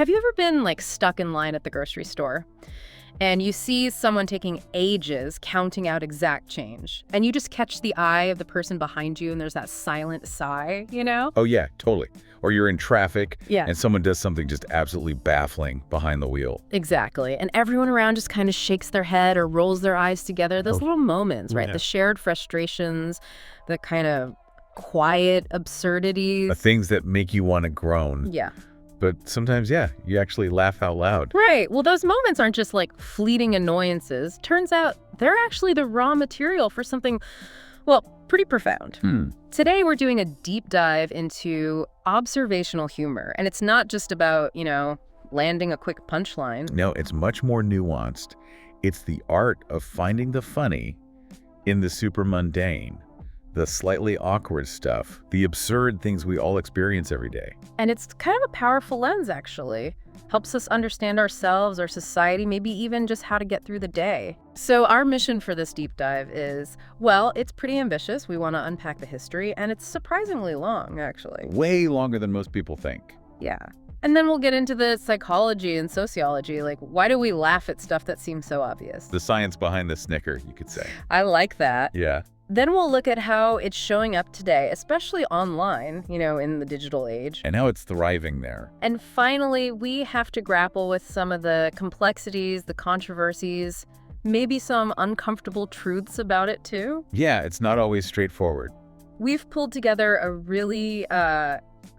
Have you ever been, like, stuck in line at the grocery store? And you see someone taking ages counting out exact change. And you just catch the eye of the person behind you, and there's that silent sigh, you know? Oh, yeah, totally. Or you're in traffic, Yeah. and someone does something just absolutely baffling behind the wheel. Exactly. And everyone around just kind of shakes their head or rolls their eyes together. Those little moments, right? Yeah. The shared frustrations, the kind of quiet absurdities. The things that make you want to groan. Yeah. But sometimes, yeah, you actually laugh out loud. Right. Well, those moments aren't just like fleeting annoyances. Turns out they're actually the raw material for something, well, pretty profound. Today, we're doing a deep dive into observational humor. And it's not just about, landing a quick punchline. No, it's much more nuanced. It's the art of finding the funny in the super mundane, the slightly awkward stuff, the absurd things we all experience every day. And it's kind of a powerful lens, actually. Helps us understand ourselves, our society, maybe even just how to get through the day. So our mission for this deep dive is, well, it's pretty ambitious. We want to unpack the history, and it's surprisingly long, actually. Way longer than most people think. Yeah. And then we'll get into the psychology and sociology, like why do we laugh at stuff that seems so obvious? The science behind the snicker, you could say. I like that. Yeah. Then we'll look at how it's showing up today, especially online, in the digital age. And how it's thriving there. And finally, we have to grapple with some of the complexities, the controversies, maybe some uncomfortable truths about it too. Yeah, it's not always straightforward. We've pulled together a really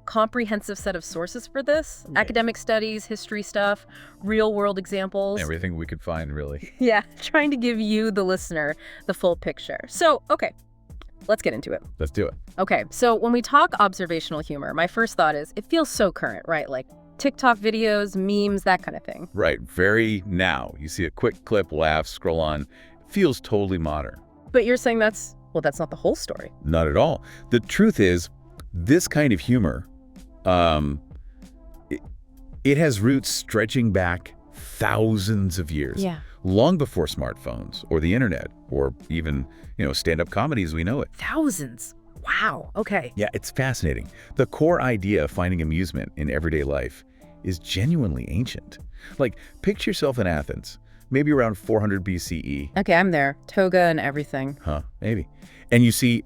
comprehensive set of sources for this. Yeah. Academic studies, history stuff, real-world examples. Everything we could find, really. Yeah, trying to give you, the listener, the full picture. So, okay, let's get into it. Let's do it. Okay, so when we talk observational humor, my first thought is it feels so current, right? Like TikTok videos, memes, that kind of thing. Right, very now. You see a quick clip, laugh, scroll on. It feels totally modern. But you're saying that's not the whole story. Not at all. The truth is, this kind of humor, it has roots stretching back thousands of years. Yeah. Long before smartphones or the internet or even, stand-up comedy as we know it. Thousands. Wow. Okay. Yeah, it's fascinating. The core idea of finding amusement in everyday life is genuinely ancient. Like, picture yourself in Athens, maybe around 400 BCE. Okay, I'm there. Toga and everything. Maybe. And you see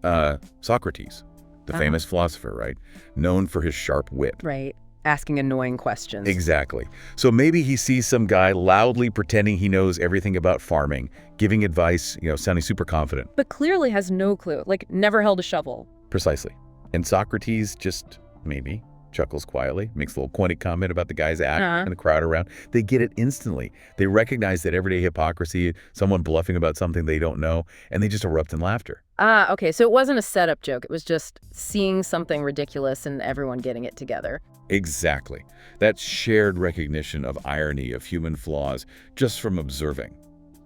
Socrates, the famous philosopher, right? Known for his sharp wit. Right. Asking annoying questions. Exactly. So maybe he sees some guy loudly pretending he knows everything about farming, giving advice, sounding super confident. But clearly has no clue, like never held a shovel. Precisely. And Socrates just maybe chuckles quietly, makes a little pointed comment about the guy's act and the crowd around. They get it instantly. They recognize that everyday hypocrisy, someone bluffing about something they don't know, and they just erupt in laughter. Okay. So it wasn't a setup joke. It was just seeing something ridiculous and everyone getting it together. Exactly. That shared recognition of irony, of human flaws, just from observing.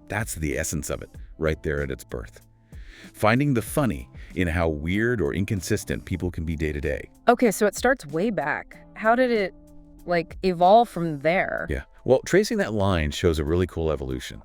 That's the essence of it, right there at its birth. Finding the funny in how weird or inconsistent people can be day to day. Okay, so it starts way back. How did it, evolve from there? Yeah. Well, tracing that line shows a really cool evolution.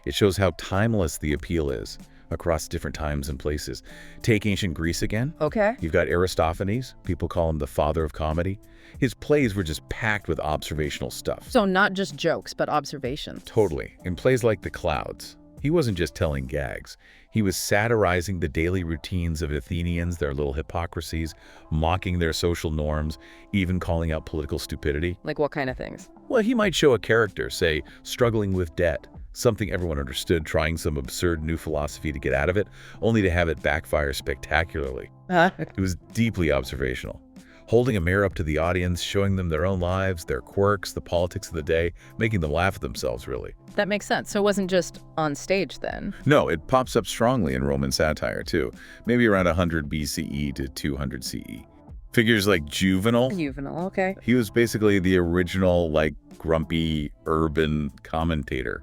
It shows how timeless the appeal is across different times and places. Take ancient Greece again. Okay. You've got Aristophanes. People call him the father of comedy. His plays were just packed with observational stuff. So not just jokes, but observations. Totally. In plays like The Clouds, he wasn't just telling gags. He was satirizing the daily routines of Athenians, their little hypocrisies, mocking their social norms, even calling out political stupidity. Like what kind of things? Well, he might show a character, say, struggling with debt, something everyone understood, trying some absurd new philosophy to get out of it, only to have it backfire spectacularly. It was deeply observational. Holding a mirror up to the audience, showing them their own lives, their quirks, the politics of the day, making them laugh at themselves, really. That makes sense. So it wasn't just on stage then? No, it pops up strongly in Roman satire, too. Maybe around 100 BCE to 200 CE. Figures like Juvenal. Juvenal, okay. He was basically the original, grumpy urban commentator,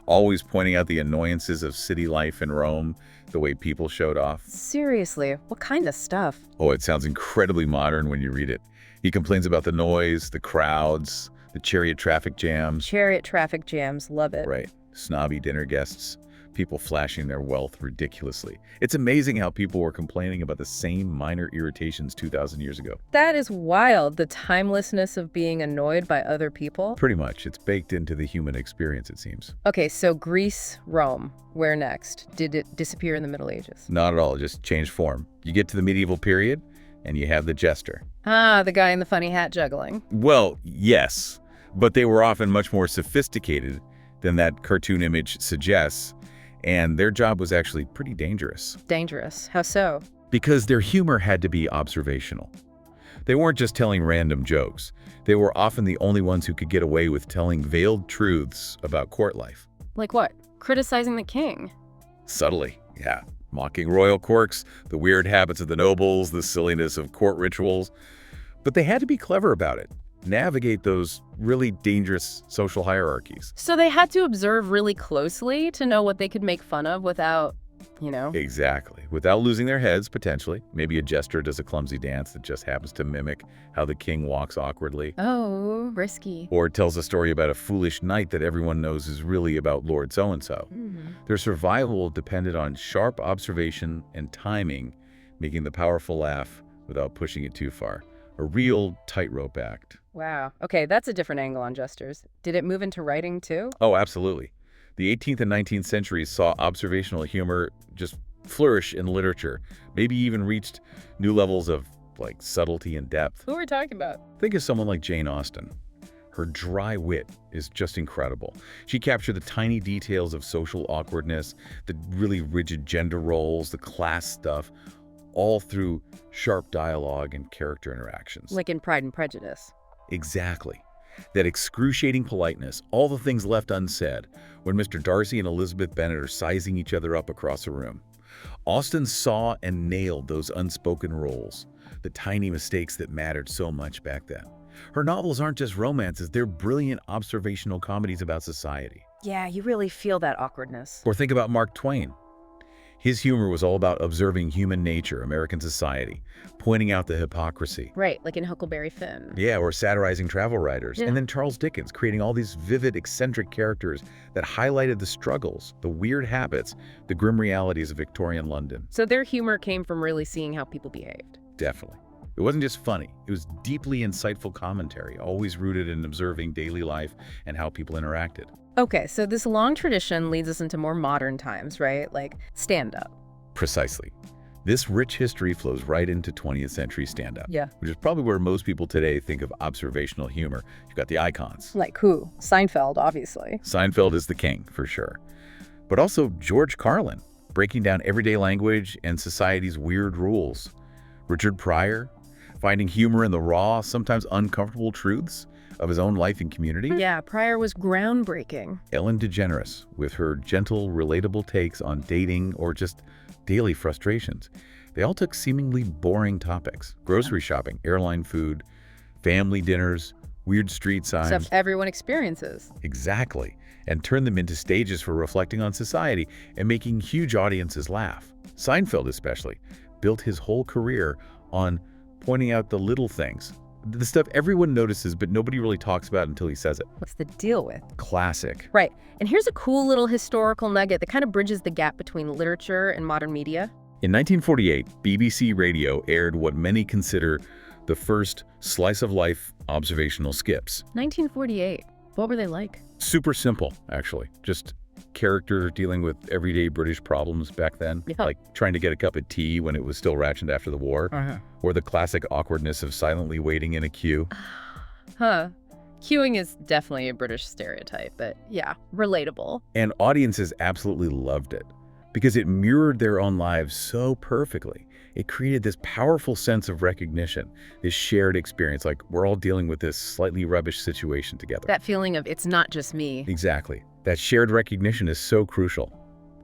always pointing out the annoyances of city life in Rome, the way people showed off. Seriously, what kind of stuff? Oh, it sounds incredibly modern when you read it. He complains about the noise, the crowds, the chariot traffic jams. Chariot traffic jams, love it. Right. Snobby dinner guests. people flashing their wealth ridiculously. It's amazing how people were complaining about the same minor irritations 2,000 years ago. That is wild, the timelessness of being annoyed by other people. Pretty much. It's baked into the human experience, it seems. Okay, so Greece, Rome. Where next? Did it disappear in the Middle Ages? Not at all, just changed form. You get to the medieval period, and you have the jester. Ah, the guy in the funny hat juggling. Well, yes, but they were often much more sophisticated than that cartoon image suggests, and their job was actually pretty dangerous. Dangerous. How so? Because their humor had to be observational. They weren't just telling random jokes. They were often the only ones who could get away with telling veiled truths about court life. Like what? Criticizing the king. Subtly, yeah. Mocking royal quirks, the weird habits of the nobles, the silliness of court rituals. But they had to be clever about it. Navigate those really dangerous social hierarchies. So they had to observe really closely to know what they could make fun of without, Exactly. Without losing their heads, potentially. Maybe a jester does a clumsy dance that just happens to mimic how the king walks awkwardly. Oh, risky. Or tells a story about a foolish knight that everyone knows is really about Lord so-and-so. Their survival depended on sharp observation and timing, making the powerful laugh without pushing it too far. A real tightrope act. Wow. Okay, that's a different angle on jesters. Did it move into writing too? Oh, absolutely. The 18th and 19th centuries saw observational humor just flourish in literature, maybe even reached new levels of, subtlety and depth. Who are we talking about? Think of someone like Jane Austen. Her dry wit is just incredible. She captured the tiny details of social awkwardness, the really rigid gender roles, the class stuff, all through sharp dialogue and character interactions. Like in Pride and Prejudice. Exactly. That excruciating politeness, all the things left unsaid, when Mr. Darcy and Elizabeth Bennet are sizing each other up across a room. Austen saw and nailed those unspoken roles, the tiny mistakes that mattered so much back then. Her novels aren't just romances, they're brilliant observational comedies about society. Yeah, you really feel that awkwardness. Or think about Mark Twain. His humor was all about observing human nature, American society, pointing out the hypocrisy. Right, like in Huckleberry Finn. Yeah, or satirizing travel writers. Yeah. And then Charles Dickens, creating all these vivid, eccentric characters that highlighted the struggles, the weird habits, the grim realities of Victorian London. So their humor came from really seeing how people behaved. Definitely. It wasn't just funny. It was deeply insightful commentary, always rooted in observing daily life and how people interacted. Okay, so this long tradition leads us into more modern times, right? Like stand-up. Precisely. This rich history flows right into 20th century stand-up, Yeah. which is probably where most people today think of observational humor. You've got the icons. Like who? Seinfeld, obviously. Seinfeld is the king, for sure. But also George Carlin, breaking down everyday language and society's weird rules. Richard Pryor, finding humor in the raw, sometimes uncomfortable truths of his own life and community. Yeah, Pryor was groundbreaking. Ellen DeGeneres, with her gentle, relatable takes on dating or just daily frustrations. They all took seemingly boring topics: grocery shopping, airline food, family dinners, weird street signs. Stuff everyone experiences. Exactly. And turned them into stages for reflecting on society and making huge audiences laugh. Seinfeld, especially, built his whole career on pointing out the little things. The stuff everyone notices, but nobody really talks about until he says it. What's the deal with? Classic. Right. And here's a cool little historical nugget that kind of bridges the gap between literature and modern media. In 1948, BBC Radio aired what many consider the first slice-of-life observational skips. 1948. What were they like? Super simple, actually. Just characters dealing with everyday British problems back then, Yeah. like trying to get a cup of tea when it was still rationed after the war, or the classic awkwardness of silently waiting in a queue. Huh. Queuing is definitely a British stereotype, but yeah, relatable. And audiences absolutely loved it because it mirrored their own lives so perfectly. It created this powerful sense of recognition, this shared experience, like we're all dealing with this slightly rubbish situation together. That feeling of it's not just me. Exactly. That shared recognition is so crucial.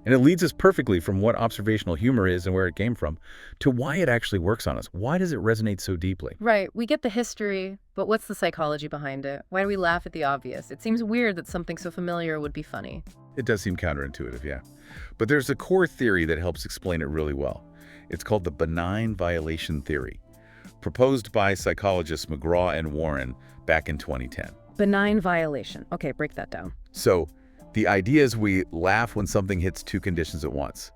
And it leads us perfectly from what observational humor is and where it came from to why it actually works on us. Why does it resonate so deeply? Right, we get the history, but what's the psychology behind it? Why do we laugh at the obvious? It seems weird that something so familiar would be funny. It does seem counterintuitive, yeah. But there's a core theory that helps explain it really well. It's called the benign violation theory, proposed by psychologists McGraw and Warren back in 2010. Benign violation. Okay, break that down. So, The idea is we laugh when something hits two conditions at once.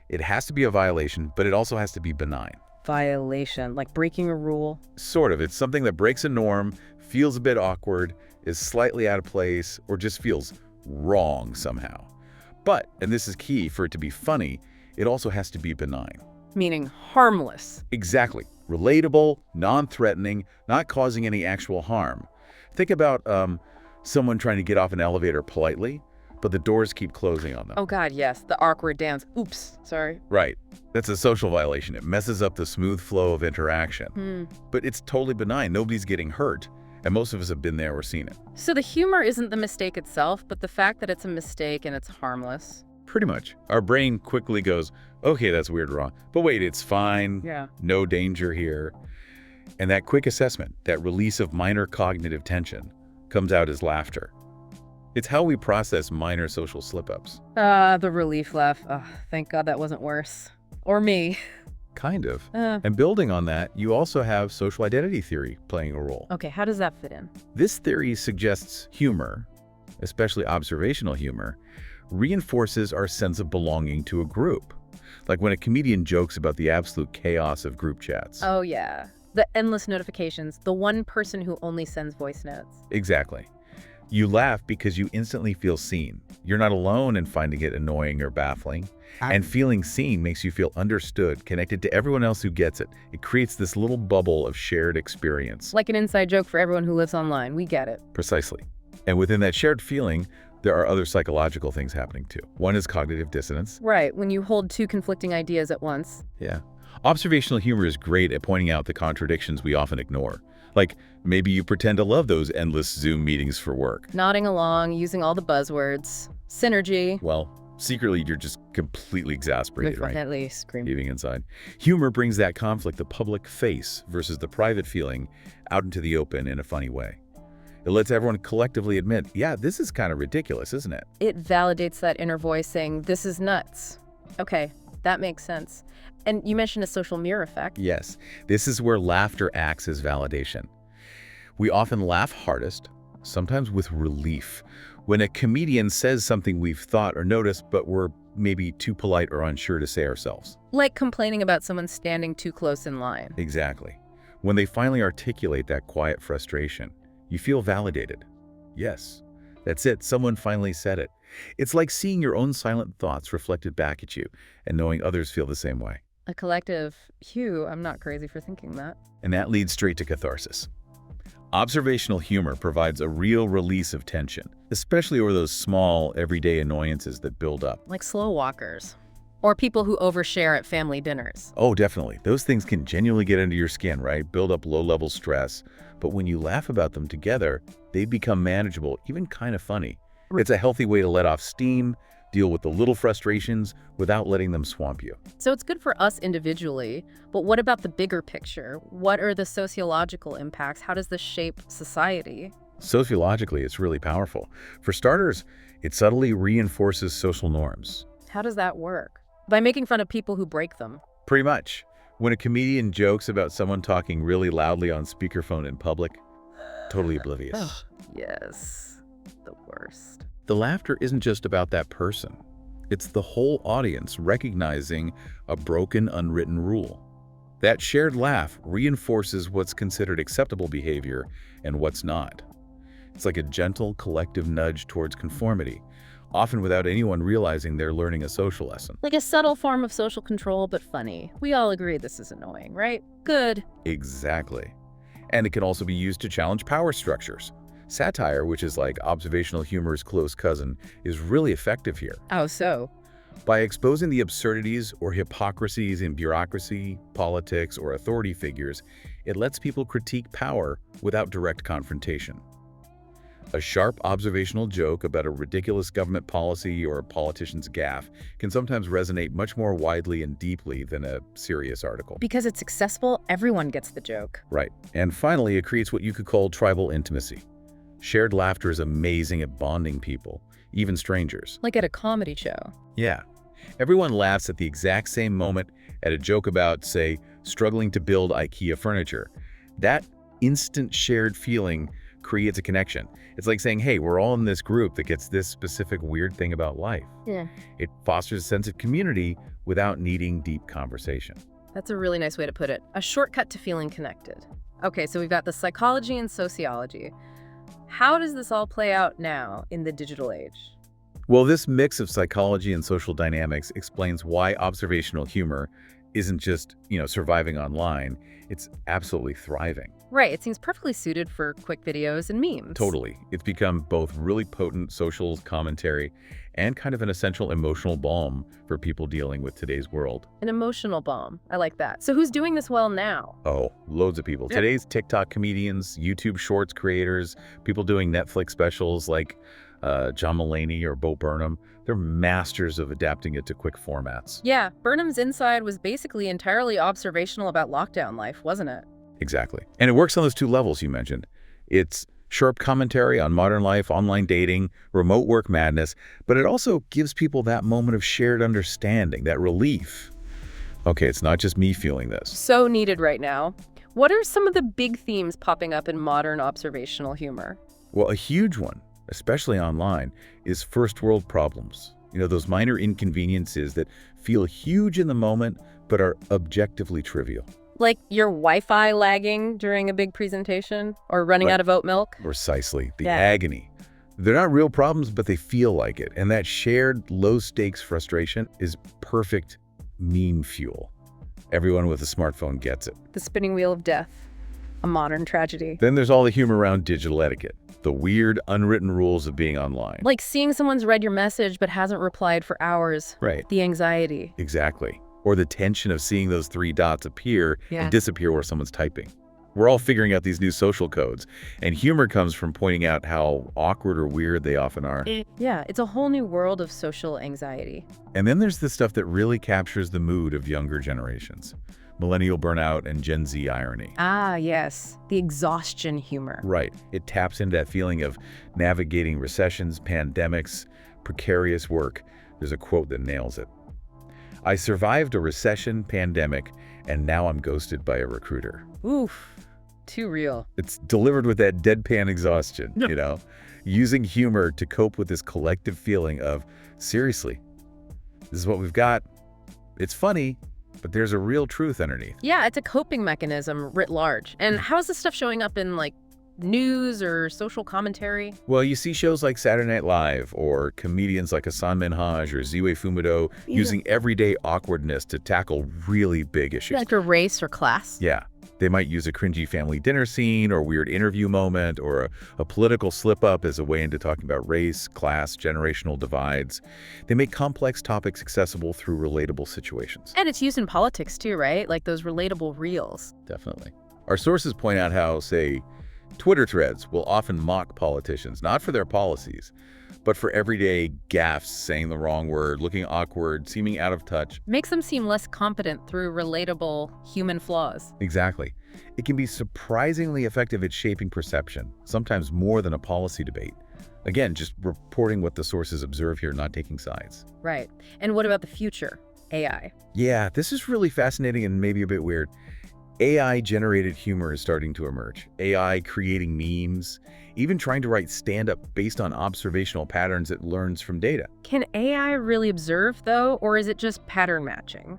It has to be a violation, but it also has to be benign. Violation, like breaking a rule? Sort of. It's something that breaks a norm, feels a bit awkward, is slightly out of place, or just feels wrong somehow. But, and this is key for it to be funny, it also has to be benign. Meaning harmless. Exactly. Relatable, non-threatening, not causing any actual harm. Think about someone trying to get off an elevator politely, but the doors keep closing on them. Oh God, yes, the awkward dance. Oops, sorry. Right. That's a social violation. It messes up the smooth flow of interaction. But it's totally benign. Nobody's getting hurt, and most of us have been there or seen it. So the humor isn't the mistake itself, but the fact that it's a mistake and it's harmless. Pretty much. Our brain quickly goes, okay, that's weird, wrong. But wait, it's fine. Yeah. No danger here. And that quick assessment, that release of minor cognitive tension, comes out as laughter. It's how we process minor social slip-ups. The relief laugh. Thank God that wasn't worse. Or me. Kind of. And building on that, you also have social identity theory playing a role. Okay, how does that fit in? This theory suggests humor, especially observational humor, reinforces our sense of belonging to a group. Like when a comedian jokes about the absolute chaos of group chats. Oh yeah, the endless notifications, the one person who only sends voice notes. Exactly. You laugh because you instantly feel seen. You're not alone in finding it annoying or baffling. And feeling seen makes you feel understood, connected to everyone else who gets it. It creates this little bubble of shared experience. Like an inside joke for everyone who lives online. We get it. Precisely. And within that shared feeling, there are other psychological things happening too. One is cognitive dissonance. Right, when you hold two conflicting ideas at once. Yeah. Observational humor is great at pointing out the contradictions we often ignore. Like, maybe you pretend to love those endless Zoom meetings for work. Nodding along, using all the buzzwords. Synergy. Well, secretly, you're just completely exasperated, right? Definitely screaming. Heaving inside. Humor brings that conflict, the public face versus the private feeling, out into the open in a funny way. It lets everyone collectively admit, yeah, this is kind of ridiculous, isn't it? It validates that inner voice saying, this is nuts. Okay, that makes sense. And you mentioned a social mirror effect. Yes, this is where laughter acts as validation. We often laugh hardest, sometimes with relief, when a comedian says something we've thought or noticed, but we're maybe too polite or unsure to say ourselves. Like complaining about someone standing too close in line. Exactly. When they finally articulate that quiet frustration, you feel validated. Yes, that's it. Someone finally said it. It's like seeing your own silent thoughts reflected back at you and knowing others feel the same way. A collective, phew, I'm not crazy for thinking that. And that leads straight to catharsis. Observational humor provides a real release of tension, especially over those small, everyday annoyances that build up. Like slow walkers. Or people who overshare at family dinners. Oh, definitely. Those things can genuinely get under your skin, right? Build up low-level stress. But when you laugh about them together, they become manageable, even kind of funny. It's a healthy way to let off steam, deal with the little frustrations without letting them swamp you. So it's good for us individually, but what about the bigger picture? What are the sociological impacts? How does this shape society? Sociologically, it's really powerful. For starters, it subtly reinforces social norms. How does that work? By making fun of people who break them. Pretty much. When a comedian jokes about someone talking really loudly on speakerphone in public, totally oblivious. Oh, yes, the worst. The laughter isn't just about that person. It's the whole audience recognizing a broken, unwritten rule. That shared laugh reinforces what's considered acceptable behavior and what's not. It's like a gentle, collective nudge towards conformity, often without anyone realizing they're learning a social lesson. Like a subtle form of social control, but funny. We all agree this is annoying, right? Good. Exactly. And it can also be used to challenge power structures. Satire, which is like observational humor's close cousin, is really effective here. Oh, so? By exposing the absurdities or hypocrisies in bureaucracy, politics, or authority figures, it lets people critique power without direct confrontation. A sharp observational joke about a ridiculous government policy or a politician's gaffe can sometimes resonate much more widely and deeply than a serious article. Because it's accessible, everyone gets the joke. Right. And finally, it creates what you could call tribal intimacy. Shared laughter is amazing at bonding people, even strangers. Like at a comedy show. Yeah. Everyone laughs at the exact same moment at a joke about, say, struggling to build IKEA furniture. That instant shared feeling creates a connection. It's like saying, hey, we're all in this group that gets this specific weird thing about life. Yeah. It fosters a sense of community without needing deep conversation. That's a really nice way to put it. A shortcut to feeling connected. Okay, so we've got the psychology and sociology. How does this all play out now in the digital age? Well, this mix of psychology and social dynamics explains why observational humor isn't just, surviving online. It's absolutely thriving. Right, it seems perfectly suited for quick videos and memes. Totally. It's become both really potent social commentary and kind of an essential emotional balm for people dealing with today's world. An emotional balm. I like that. So who's doing this well now? Oh, loads of people. Yeah. Today's TikTok comedians, YouTube Shorts creators, people doing Netflix specials like John Mulaney or Bo Burnham. They're masters of adapting it to quick formats. Yeah, Burnham's Inside was basically entirely observational about lockdown life, wasn't it? Exactly. And it works on those two levels you mentioned. It's sharp commentary on modern life, online dating, remote work madness, but it also gives people that moment of shared understanding, that relief. Okay, it's not just me feeling this. So needed right now. What are some of the big themes popping up in modern observational humor? Well, a huge one, especially online, is first world problems. Those minor inconveniences that feel huge in the moment, but are objectively trivial. Like your Wi-Fi lagging during a big presentation or running out of oat milk? Precisely. The Yeah. agony. They're not real problems, but they feel like it. And that shared low-stakes frustration is perfect meme fuel. Everyone with a smartphone gets it. The spinning wheel of death. A modern tragedy. Then there's all the humor around digital etiquette, the weird, unwritten rules of being online. Like seeing someone's read your message but hasn't replied for hours. Right. The anxiety. Exactly. Or the tension of seeing those three dots appear Yeah. and disappear where someone's typing. We're all figuring out these new social codes, and humor comes from pointing out how awkward or weird they often are. Yeah, it's a whole new world of social anxiety. And then there's the stuff that really captures the mood of younger generations. Millennial burnout and Gen Z irony. Ah, yes. The exhaustion humor. Right. It taps into that feeling of navigating recessions, pandemics, precarious work. There's a quote that nails it. I survived a recession, pandemic, and now I'm ghosted by a recruiter. Oof. Too real. It's delivered with that deadpan exhaustion, using humor to cope with this collective feeling of, seriously, this is what we've got. It's funny, but there's a real truth underneath. Yeah, it's a coping mechanism writ large. And how's this stuff showing up in, news or social commentary? Well, you see shows like Saturday Night Live or comedians like Hasan Minhaj or Ziwe Fumido using everyday awkwardness to tackle really big issues. Like a race or class? Yeah. They might use a cringy family dinner scene or weird interview moment or a political slip-up as a way into talking about race, class, generational divides. They make complex topics accessible through relatable situations. And it's used in politics too, right? Like those relatable reels. Definitely. Our sources point out how, say, Twitter threads will often mock politicians, not for their policies, but for everyday gaffes, saying the wrong word, looking awkward, seeming out of touch. Makes them seem less competent through relatable human flaws. Exactly. It can be surprisingly effective at shaping perception, sometimes more than a policy debate. Again, just reporting what the sources observe here, not taking sides. Right. And what about the future? AI. Yeah, this is really fascinating and maybe a bit weird. AI-generated humor is starting to emerge. AI creating memes, even trying to write stand-up based on observational patterns it learns from data. Can AI really observe, though, or is it just pattern matching?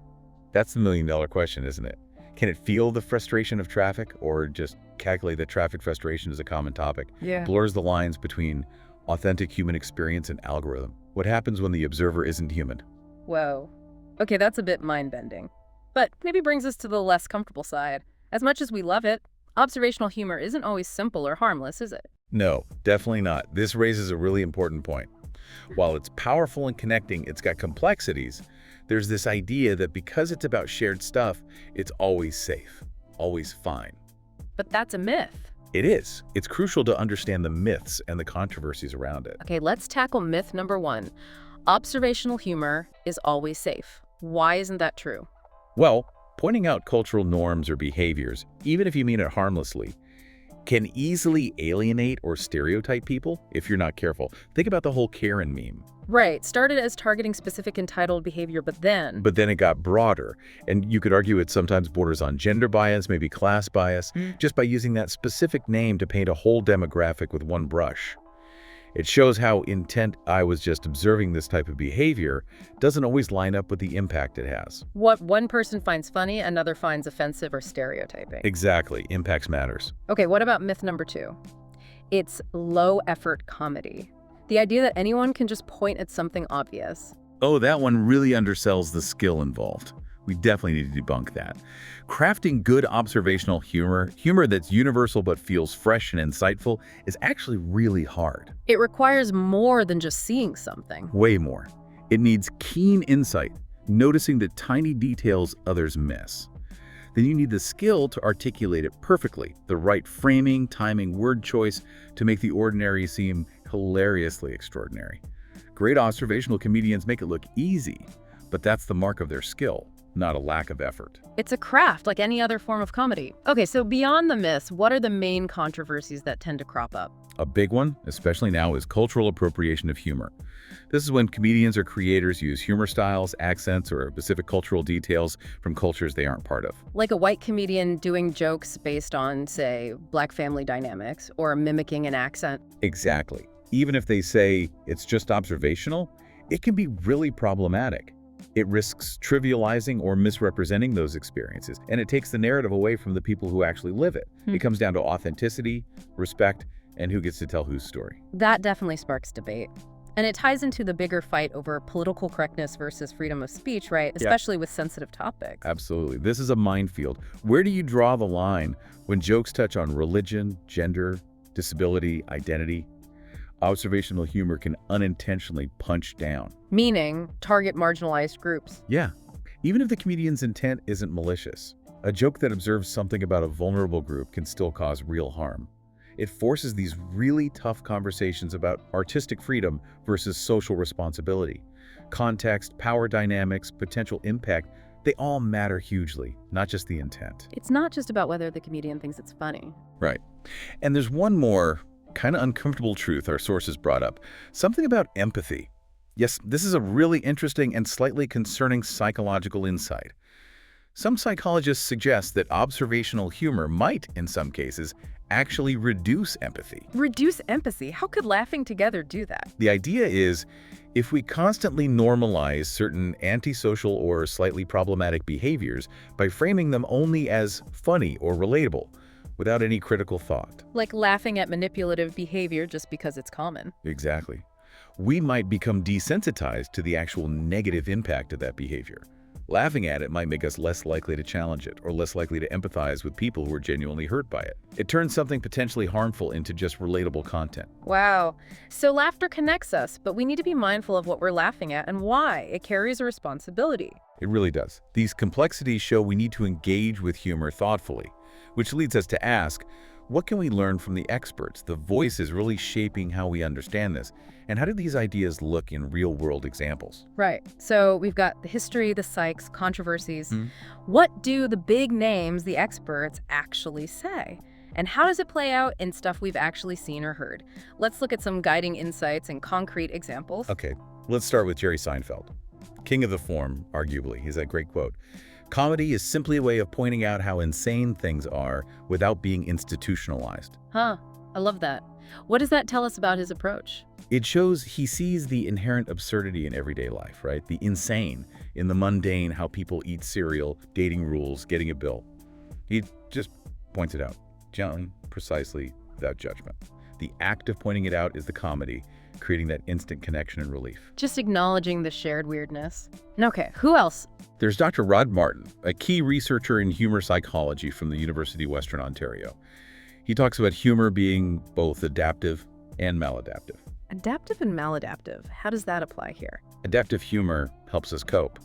That's the million-dollar question, isn't it? Can it feel the frustration of traffic or just calculate that traffic frustration is a common topic? Yeah. Blurs the lines between authentic human experience and algorithm. What happens when the observer isn't human? Whoa. Okay, that's a bit mind-bending. But maybe brings us to the less comfortable side. As much as we love it, observational humor isn't always simple or harmless, is it? No, definitely not. This raises a really important point. While it's powerful and connecting, it's got complexities. There's this idea that because it's about shared stuff, it's always safe, always fine. But that's a myth. It is. It's crucial to understand the myths and the controversies around it. Okay, let's tackle myth number 1. Observational humor is always safe. Why isn't that true? Well, pointing out cultural norms or behaviors, even if you mean it harmlessly, can easily alienate or stereotype people if you're not careful. Think about the whole Karen meme. Right. Started as targeting specific entitled behavior, but then... But then it got broader, and you could argue it sometimes borders on gender bias, maybe class bias, just by using that specific name to paint a whole demographic with one brush. It shows how intent I was just observing this type of behavior doesn't always line up with the impact it has. What one person finds funny, another finds offensive or stereotyping. Exactly. Impacts matters. Okay, what about myth number 2? It's low-effort comedy. The idea that anyone can just point at something obvious. Oh, that one really undersells the skill involved. We definitely need to debunk that. Crafting good observational humor that's universal but feels fresh and insightful, is actually really hard. It requires more than just seeing something. Way more. It needs keen insight, noticing the tiny details others miss. Then you need the skill to articulate it perfectly, the right framing, timing, word choice to make the ordinary seem hilariously extraordinary. Great observational comedians make it look easy, but that's the mark of their skill, not a lack of effort. It's a craft like any other form of comedy. Okay, so beyond the myths, what are the main controversies that tend to crop up? A big one, especially now, is cultural appropriation of humor. This is when comedians or creators use humor styles, accents, or specific cultural details from cultures they aren't part of. Like a white comedian doing jokes based on, say, Black family dynamics, or mimicking an accent. Exactly. Even if they say it's just observational, it can be really problematic. It risks trivializing or misrepresenting those experiences, and it takes the narrative away from the people who actually live it. It comes down to authenticity, respect, and who gets to tell whose story. That definitely sparks debate. And it ties into the bigger fight over political correctness versus freedom of speech, right? Especially with sensitive topics. Absolutely. This is a minefield. Where do you draw the line when jokes touch on religion, gender, disability, identity? Observational humor can unintentionally punch down. Meaning, target marginalized groups. Yeah. Even if the comedian's intent isn't malicious, a joke that observes something about a vulnerable group can still cause real harm. It forces these really tough conversations about artistic freedom versus social responsibility. Context, power dynamics, potential impact, they all matter hugely, not just the intent. It's not just about whether the comedian thinks it's funny. Right. And there's one more kind of uncomfortable truth our sources brought up. Something about empathy. Yes, this is a really interesting and slightly concerning psychological insight. Some psychologists suggest that observational humor might, in some cases, actually reduce empathy. Reduce empathy? How could laughing together do that? The idea is, if we constantly normalize certain antisocial or slightly problematic behaviors by framing them only as funny or relatable, without any critical thought. Like laughing at manipulative behavior just because it's common. Exactly. We might become desensitized to the actual negative impact of that behavior. Laughing at it might make us less likely to challenge it or less likely to empathize with people who are genuinely hurt by it. It turns something potentially harmful into just relatable content. Wow. So laughter connects us, but we need to be mindful of what we're laughing at and why. It carries a responsibility. It really does. These complexities show we need to engage with humor thoughtfully, which leads us to ask, what can we learn from the experts, the voices really shaping how we understand this? And how do these ideas look in real-world examples? Right. So we've got the history, the psychs, controversies. What do the big names, the experts, actually say? And how does it play out in stuff we've actually seen or heard? Let's look at some guiding insights and concrete examples. Okay, let's start with Jerry Seinfeld. King of the form, arguably. He's that great quote. Comedy is simply a way of pointing out how insane things are without being institutionalized. Huh, I love that. What does that tell us about his approach? It shows he sees the inherent absurdity in everyday life, right? The insane in the mundane, how people eat cereal, dating rules, getting a bill. He just points it out, gently, precisely, without judgment. The act of pointing it out is the comedy, creating that instant connection and relief. Just acknowledging the shared weirdness. Okay, who else? There's Dr. Rod Martin, a key researcher in humor psychology from the University of Western Ontario. He talks about humor being both adaptive and maladaptive. Adaptive and maladaptive. How does that apply here? Adaptive humor helps us cope.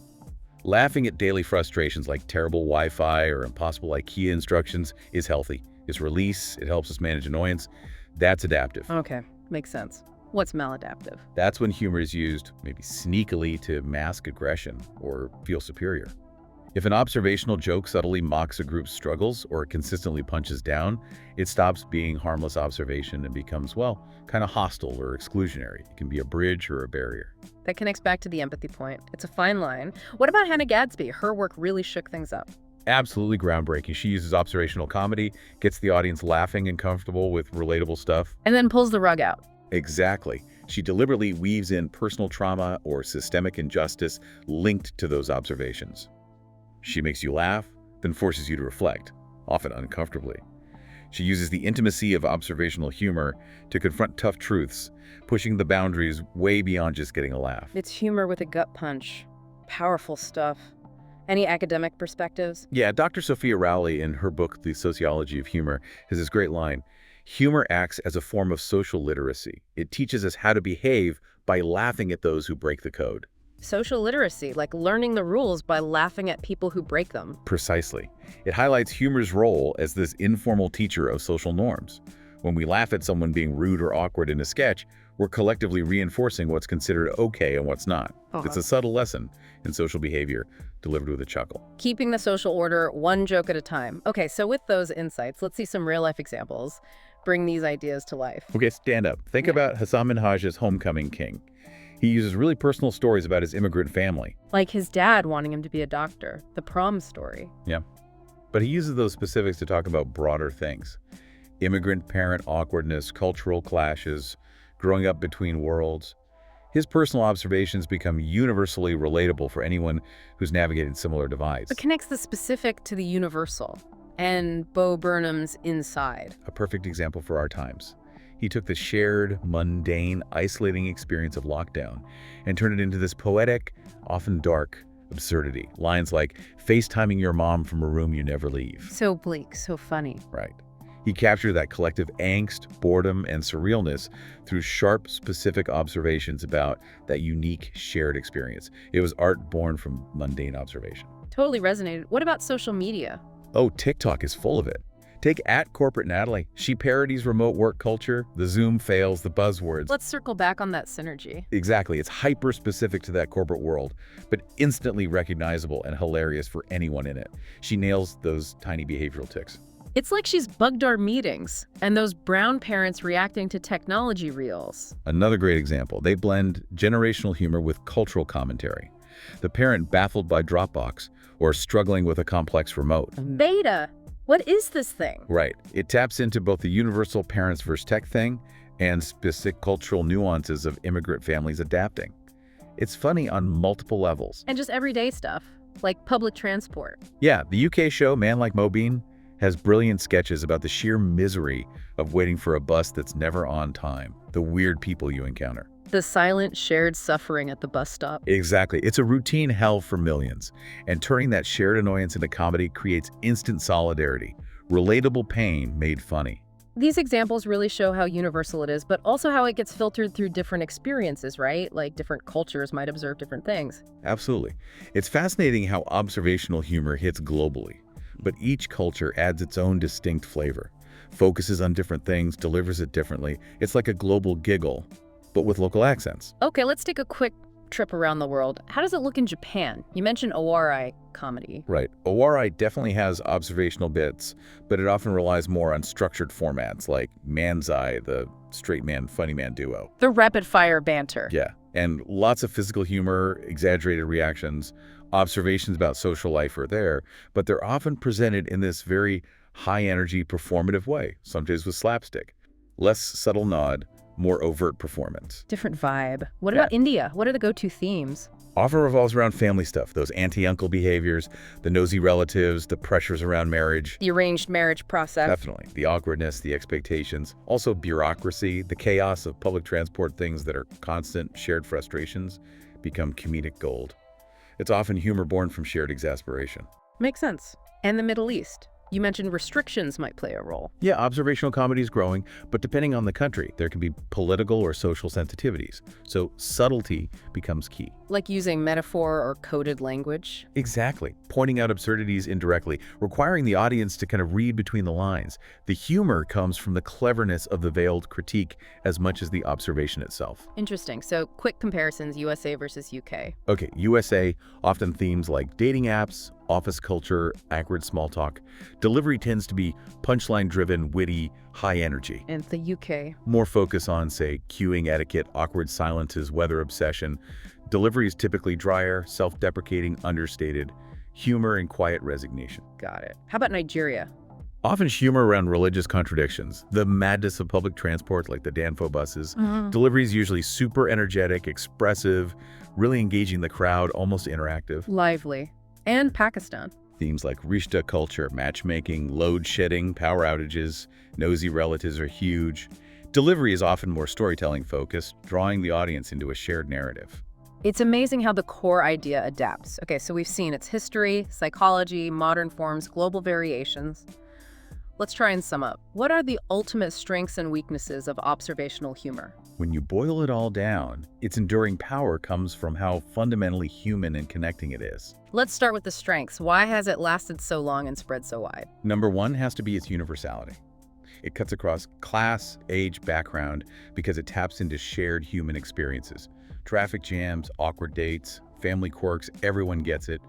Laughing at daily frustrations like terrible Wi-Fi or impossible IKEA instructions is healthy. It's release, it helps us manage annoyance. That's adaptive. Okay, makes sense. What's maladaptive? That's when humor is used, maybe sneakily, to mask aggression or feel superior. If an observational joke subtly mocks a group's struggles or consistently punches down, it stops being harmless observation and becomes, well, kind of hostile or exclusionary. It can be a bridge or a barrier. That connects back to the empathy point. It's a fine line. What about Hannah Gadsby? Her work really shook things up. Absolutely groundbreaking. She uses observational comedy, gets the audience laughing and comfortable with relatable stuff. And then pulls the rug out. Exactly. She deliberately weaves in personal trauma or systemic injustice linked to those observations. She makes you laugh, then forces you to reflect, often uncomfortably. She uses the intimacy of observational humor to confront tough truths, pushing the boundaries way beyond just getting a laugh. It's humor with a gut punch. Powerful stuff. Any academic perspectives? Yeah, Dr. Sophia Rowley, in her book, The Sociology of Humor, has this great line: humor acts as a form of social literacy. It teaches us how to behave by laughing at those who break the code. Social literacy, like learning the rules by laughing at people who break them. Precisely. It highlights humor's role as this informal teacher of social norms. When we laugh at someone being rude or awkward in a sketch, we're collectively reinforcing what's considered okay and what's not. It's a subtle lesson in social behavior delivered with a chuckle. Keeping the social order one joke at a time. Okay, so with those insights, let's see some real-life examples. Bring these ideas to life. Okay, stand up. Think about Hasan Minhaj's Homecoming King. He uses really personal stories about his immigrant family. Like his dad wanting him to be a doctor, the prom story. Yeah. But he uses those specifics to talk about broader things. Immigrant parent awkwardness, cultural clashes, growing up between worlds. His personal observations become universally relatable for anyone who's navigated similar divides. It connects the specific to the universal. And Bo Burnham's Inside. A perfect example for our times. He took the shared, mundane, isolating experience of lockdown and turned it into this poetic, often dark, absurdity. Lines like, FaceTiming your mom from a room you never leave. So bleak, so funny. Right. He captured that collective angst, boredom, and surrealness through sharp, specific observations about that unique, shared experience. It was art born from mundane observation. Totally resonated. What about social media? Oh, TikTok is full of it. Take @CorporateNatalie. She parodies remote work culture, the Zoom fails, the buzzwords. Let's circle back on that synergy. Exactly. It's hyper-specific to that corporate world, but instantly recognizable and hilarious for anyone in it. She nails those tiny behavioral tics. It's like she's bugged our meetings and those brown parents reacting to technology reels. Another great example. They blend generational humor with cultural commentary. The parent baffled by Dropbox or struggling with a complex remote. Beta. What is this thing? Right. It taps into both the universal parents versus tech thing and specific cultural nuances of immigrant families adapting. It's funny on multiple levels. And just everyday stuff, like public transport. Yeah, the UK show Man Like Mobeen has brilliant sketches about the sheer misery of waiting for a bus that's never on time, the weird people you encounter. The silent, shared suffering at the bus stop. Exactly. It's a routine hell for millions. And turning that shared annoyance into comedy creates instant solidarity. Relatable pain made funny. These examples really show how universal it is, but also how it gets filtered through different experiences, right? Like different cultures might observe different things. Absolutely. It's fascinating how observational humor hits globally, but each culture adds its own distinct flavor, focuses on different things, delivers it differently. It's like a global giggle, but with local accents. Okay, let's take a quick trip around the world. How does it look in Japan? You mentioned Owari comedy. Right. Owari definitely has observational bits, but it often relies more on structured formats like Manzai, the straight man, funny man duo. The rapid-fire banter. Yeah, and lots of physical humor, exaggerated reactions, observations about social life are there, but they're often presented in this very high-energy, performative way, sometimes with slapstick. Less subtle nod, more overt performance. Different vibe. What about India? What are the go-to themes? Often revolves around family stuff, those auntie-uncle behaviors, the nosy relatives, the pressures around marriage. The arranged marriage process. Definitely. The awkwardness, the expectations. Also bureaucracy, the chaos of public transport, things that are constant shared frustrations become comedic gold. It's often humor born from shared exasperation. Makes sense. And the Middle East. You mentioned restrictions might play a role. Yeah, observational comedy is growing, but depending on the country, there can be political or social sensitivities. So subtlety becomes key. Like using metaphor or coded language? Exactly. Pointing out absurdities indirectly, requiring the audience to kind of read between the lines. The humor comes from the cleverness of the veiled critique as much as the observation itself. Interesting. So quick comparisons, USA versus UK. Okay, USA, often themes like dating apps, office culture, awkward small talk. Delivery tends to be punchline-driven, witty, high energy. In the UK. More focus on, say, queuing etiquette, awkward silences, weather obsession. Delivery is typically drier, self-deprecating, understated. Humor and quiet resignation. Got it. How about Nigeria? Often humor around religious contradictions. The madness of public transport, like the Danfo buses. Delivery is usually super energetic, expressive, really engaging the crowd, almost interactive. Lively. And Pakistan. Themes like rishta culture, matchmaking, load shedding, power outages, nosy relatives are huge. Delivery is often more storytelling focused, drawing the audience into a shared narrative. It's amazing how the core idea adapts. Okay, so we've seen its history, psychology, modern forms, global variations. Let's try and sum up. What are the ultimate strengths and weaknesses of observational humor? When you boil it all down, its enduring power comes from how fundamentally human and connecting it is. Let's start with the strengths. Why has it lasted so long and spread so wide? Number one has to be its universality. It cuts across class, age, background, because it taps into shared human experiences. Traffic jams, awkward dates, family quirks, everyone gets it.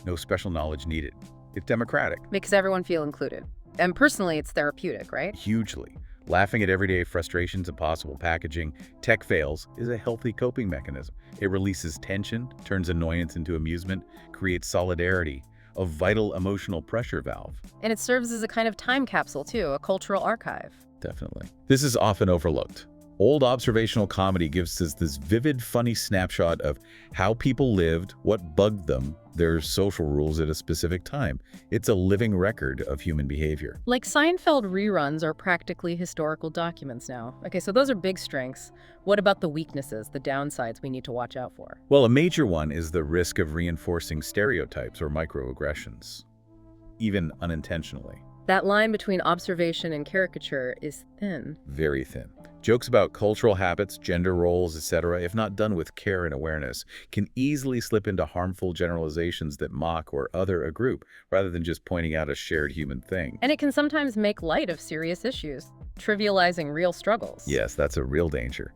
No special knowledge needed. It's democratic. Makes everyone feel included. And personally, it's therapeutic, right? Hugely. Laughing at everyday frustrations and possible packaging, tech fails, is a healthy coping mechanism. It releases tension, turns annoyance into amusement, creates solidarity, a vital emotional pressure valve. And it serves as a kind of time capsule, too, a cultural archive. Definitely. This is often overlooked. Old observational comedy gives us this vivid, funny snapshot of how people lived, what bugged them, their social rules at a specific time. It's a living record of human behavior. Like Seinfeld reruns are practically historical documents now. Okay, so those are big strengths. What about the weaknesses, the downsides we need to watch out for? Well, a major one is the risk of reinforcing stereotypes or microaggressions, even unintentionally. That line between observation and caricature is thin. Very thin. Jokes about cultural habits, gender roles, etc., if not done with care and awareness, can easily slip into harmful generalizations that mock or other a group, rather than just pointing out a shared human thing. And it can sometimes make light of serious issues, trivializing real struggles. Yes, that's a real danger.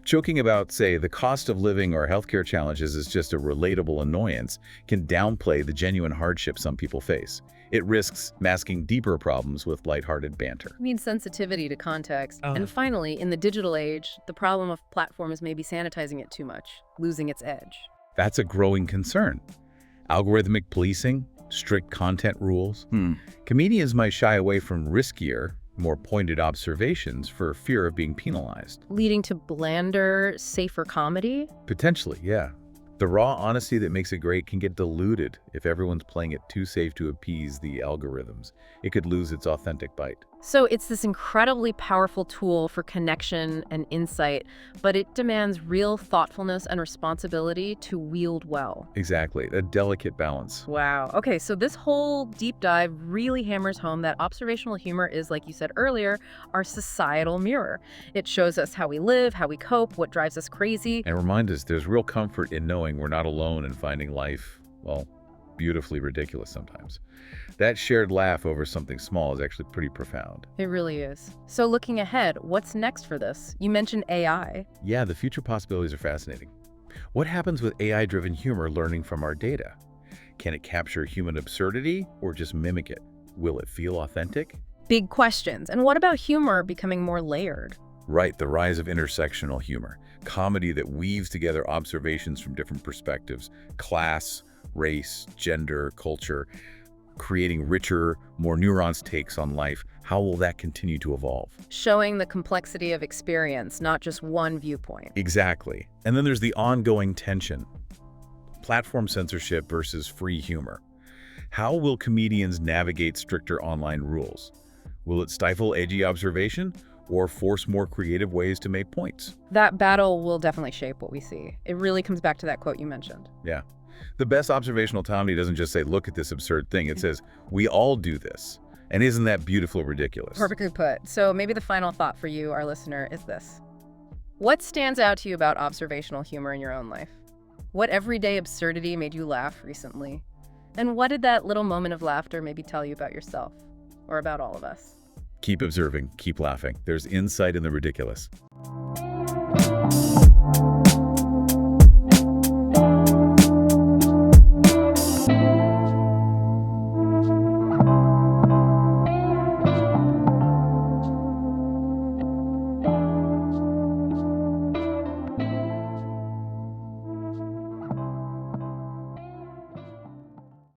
Joking about, say, the cost of living or healthcare challenges is just a relatable annoyance can downplay the genuine hardship some people face. It risks masking deeper problems with lighthearted banter. It needs sensitivity to context. And finally, in the digital age, the problem of platforms may be sanitizing it too much, losing its edge. That's a growing concern. Algorithmic policing, strict content rules. Comedians might shy away from riskier, more pointed observations for fear of being penalized. Leading to blander, safer comedy? Potentially, yeah. The raw honesty that makes it great can get diluted if everyone's playing it too safe to appease the algorithms. It could lose its authentic bite. So it's this incredibly powerful tool for connection and insight, but it demands real thoughtfulness and responsibility to wield well. Exactly, a delicate balance. Wow. Okay, so this whole deep dive really hammers home that observational humor is, like you said earlier, our societal mirror. It shows us how we live, how we cope, what drives us crazy. And reminds us there's real comfort in knowing we're not alone in finding life, well, beautifully ridiculous sometimes. That shared laugh over something small is actually pretty profound. It really is. So looking ahead, what's next for this? You mentioned AI. Yeah, the future possibilities are fascinating. What happens with AI-driven humor learning from our data? Can it capture human absurdity or just mimic it? Will it feel authentic? Big questions. And what about humor becoming more layered? Right, the rise of intersectional humor. Comedy that weaves together observations from different perspectives, class, race, gender, culture, creating richer, more nuanced takes on life. How will that continue to evolve? Showing the complexity of experience, not just one viewpoint. Exactly. And then there's the ongoing tension. Platform censorship versus free humor. How will comedians navigate stricter online rules? Will it stifle edgy observation or force more creative ways to make points? That battle will definitely shape what we see. It really comes back to that quote you mentioned. Yeah. The best observational comedy doesn't just say, look at this absurd thing. It says, we all do this. And isn't that beautiful or ridiculous? Perfectly put. So maybe the final thought for you, our listener, is this. What stands out to you about observational humor in your own life? What everyday absurdity made you laugh recently? And what did that little moment of laughter maybe tell you about yourself or about all of us? Keep observing, keep laughing. There's insight in the ridiculous.